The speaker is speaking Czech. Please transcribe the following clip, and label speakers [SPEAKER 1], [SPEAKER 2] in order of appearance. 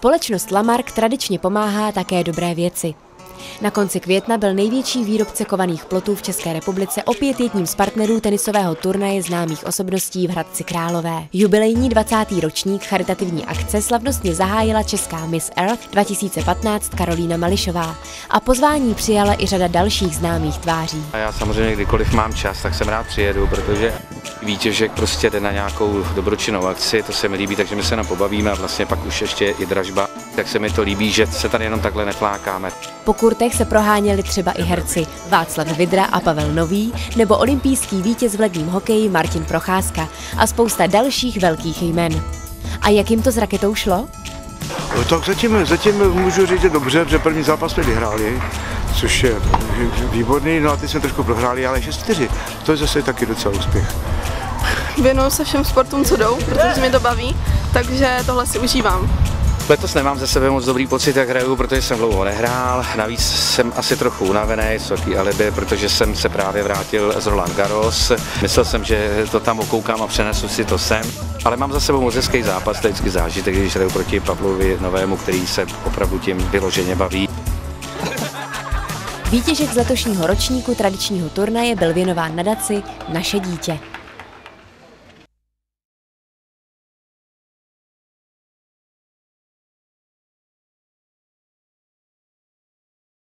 [SPEAKER 1] Společnost Lamark tradičně pomáhá také dobré věci. Na konci května byl největší výrobce kovaných plotů v České republice opět jedním z partnerů tenisového turnaje známých osobností v Hradci Králové. Jubilejní 20. ročník charitativní akce slavnostně zahájila česká Miss Earth 2015 Karolína Mališová a pozvání přijala i řada dalších známých tváří.
[SPEAKER 2] A já samozřejmě kdykoliv mám čas, tak sem rád přijedu, protože výtěžek prostě jde na nějakou dobročinnou akci, to se mi líbí, takže my se nám pobavíme a vlastně pak už ještě i dražba. Tak se mi to líbí, že se tady jenom takhle neflákáme.
[SPEAKER 1] Po kurtech se proháněli třeba i herci Václav Vidra a Pavel Nový nebo olympijský vítěz v ledním hokeji Martin Procházka a spousta dalších velkých jmen. A jak jim to s raketou šlo?
[SPEAKER 3] No, tak zatím můžu říct, že dobře, protože první zápas jsme vyhráli, což je výborný, no a teď jsme trošku prohráli, ale 6-4, to je zase taky docela úspěch.
[SPEAKER 4] Věnuju se všem sportům, co jdou, protože mě to baví, takže tohle si užívám.
[SPEAKER 2] Letos nemám ze sebe moc dobrý pocit, jak hraju, protože jsem dlouho nehrál. Navíc jsem asi trochu unavený, takový alibi, protože jsem se právě vrátil z Roland Garros. Myslel jsem, že to tam okoukám a přenesu si to sem. Ale mám za sebou moc hezký zápas, to je vždycky zážitek, když hraju proti Pavlovi Novému, který se opravdu tím vyloženě baví.
[SPEAKER 1] Výtěžek z letošního ročníku tradičního turnaje byl věnován nadaci Naše dítě.